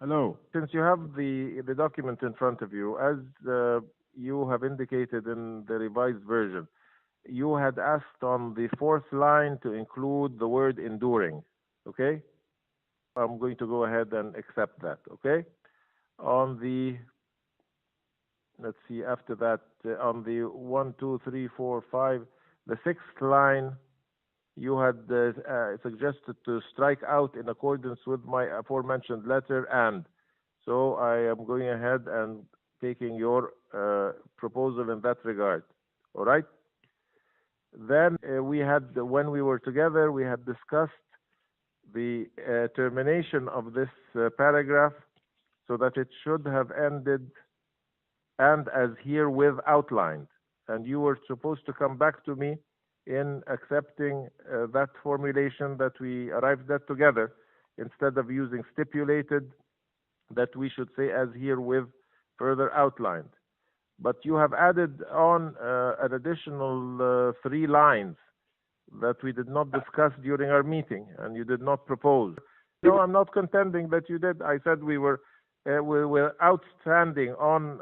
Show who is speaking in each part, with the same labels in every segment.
Speaker 1: Hello. Since you have the document in front of you, as you have indicated in the revised version, you had asked on the fourth line to include the word enduring. Okay? I'm going to go ahead and accept that. Okay? On the, let's see, after that, on the 1, 2, 3, 4, 5, the sixth line, you had suggested to strike out in accordance with my aforementioned letter and. So I am going ahead and taking your proposal in that regard. All right? Then we had, when we were together, we had discussed the termination of this paragraph so that it should have ended and as herewith outlined. And you were supposed to come back to me in accepting that formulation that we arrived at together, instead of using stipulated, that we should say as herewith further outlined. But you have added on an additional 3 lines that we did not discuss during our meeting, and you did not propose. No, I'm not contending that you did. I said we were outstanding on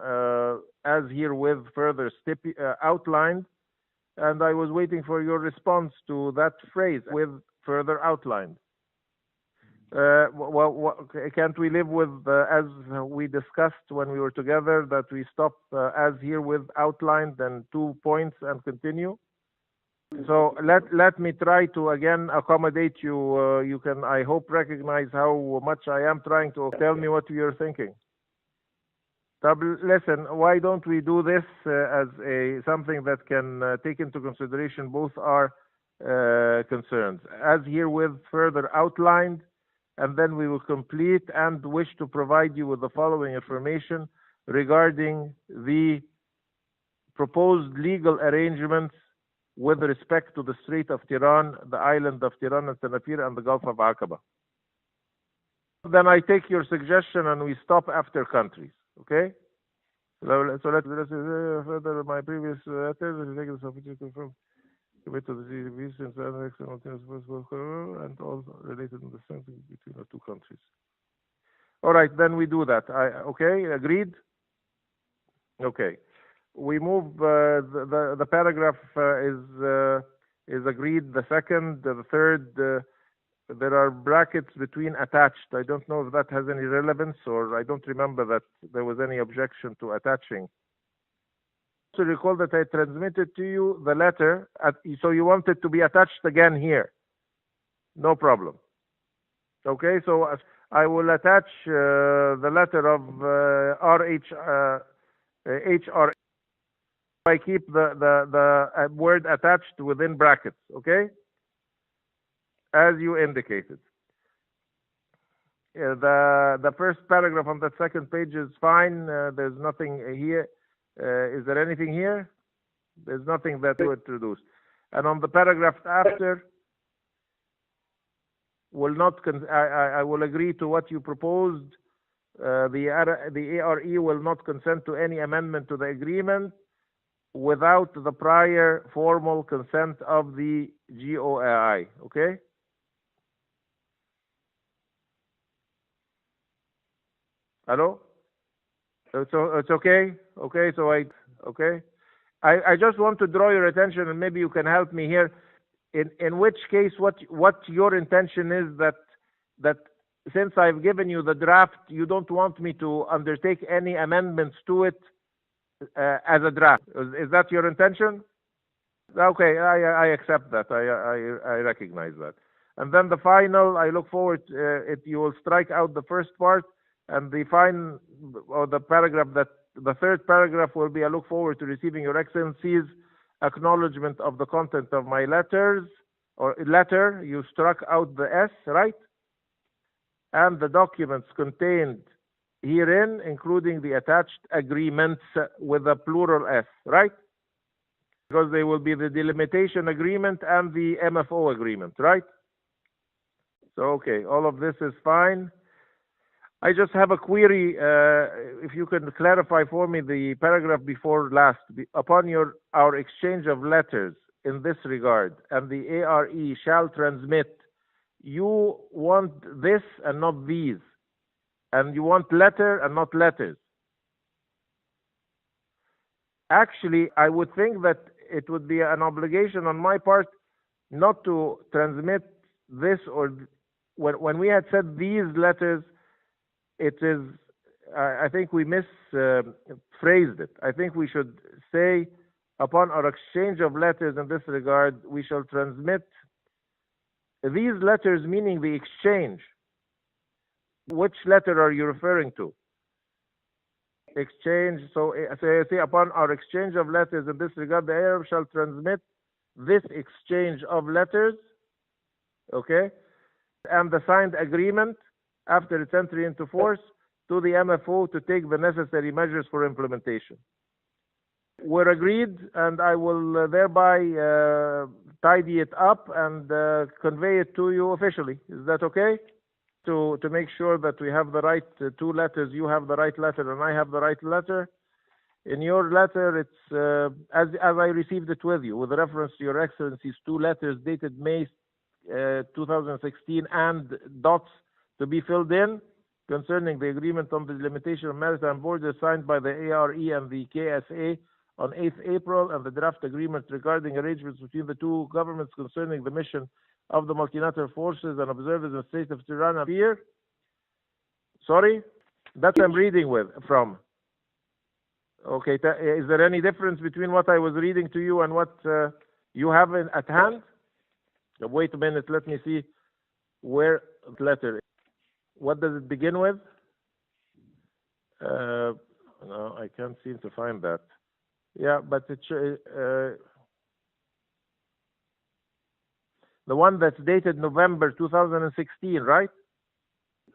Speaker 1: as herewith further outlined, and I was waiting for your response to that phrase, with further outlined. Can't we live with, as we discussed when we were together, that we stop as herewith outlined and 2 points and continue? So let me try to again accommodate you. You can, I hope, recognize how much I am trying to tell me what you're thinking. Listen, why don't we do this as something that can take into consideration both our concerns, as herewith further outlined, and then we will complete and wish to provide you with the following information regarding the proposed legal arrangements with respect to the Strait of Tiran, the island of Tiran and Wosnafir, and the Gulf of Aqaba. Then I take your suggestion and we stop after countries. Okay? So let's further my previous letter, take this opportunity to confirm commit to the CDBs since and all related understanding between the 2 countries. All right, then we do that. Okay, agreed? Okay. We move, the paragraph is agreed. The second, the third, there are brackets between attached. I don't know if that has any relevance, or I don't remember that there was any objection to attaching. To recall that I transmitted to you the letter, so you want it to be attached again here. No problem. Okay, so I will attach the letter of HR. I keep the word attached within brackets, okay? As you indicated. The first paragraph on that second page is fine. There's nothing here. Is there anything here? There's nothing that you introduced. And on the paragraph after, I will agree to what you proposed. The ARE will not consent to any amendment to the agreement without the prior formal consent of the GOAI. Okay? Hello? So it's okay? Okay, so I just want to draw your attention, and maybe you can help me here. In which case, what your intention is, that since I've given you the draft, you don't want me to undertake any amendments to it as a draft. Is that your intention? Okay, I accept that. I recognize that. And then the final, I look forward. You will strike out the first part, and the third paragraph will be, I look forward to receiving Your Excellency's acknowledgement of the content of my letter. You struck out the S, right? And the documents contained herein, including the attached agreements with a plural S, right? Because they will be the delimitation agreement and the MFO agreement, right? So, okay, all of this is fine. I just have a query. If you can clarify for me the paragraph before last. Upon our exchange of letters in this regard, and the ARE shall transmit, you want this and not these. and you want letter and not letters. Actually, I would think that it would be an obligation on my part not to transmit this, or when we had said these letters, it is, I think we misphrased it. I think we should say, upon our exchange of letters in this regard, we shall transmit these letters, meaning the exchange. Which letter are you referring to? Exchange. So you say, upon our exchange of letters in this regard, the Arab shall transmit this exchange of letters, okay, and the signed agreement after its entry into force to the MFO to take the necessary measures for implementation. We're agreed, and I will thereby tidy it up and convey it to you officially. Is that okay? To make sure that we have the right two letters, you have the right letter and I have the right letter. In your letter, it's as I received it with you, with reference to Your Excellency's two letters dated May 2016 and dots to be filled in concerning the agreement on the delimitation of maritime borders signed by the ARE and the KSA on 8th April, and the draft agreement regarding arrangements between the two governments concerning the mission of the multinational forces and observers in the state of Tيران and here. Sorry, that's what I'm reading from. Okay, is there any difference between what I was reading to you and what you have at hand? Wait a minute, let me see where the letter is. What does it begin with? No, I can't seem to find that. Yeah, but it's the one that's dated November 2016, right?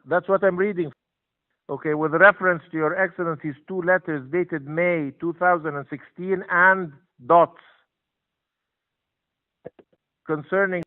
Speaker 1: That's what I'm reading. Okay, with reference to Your Excellency's two letters dated May 2016 and dots concerning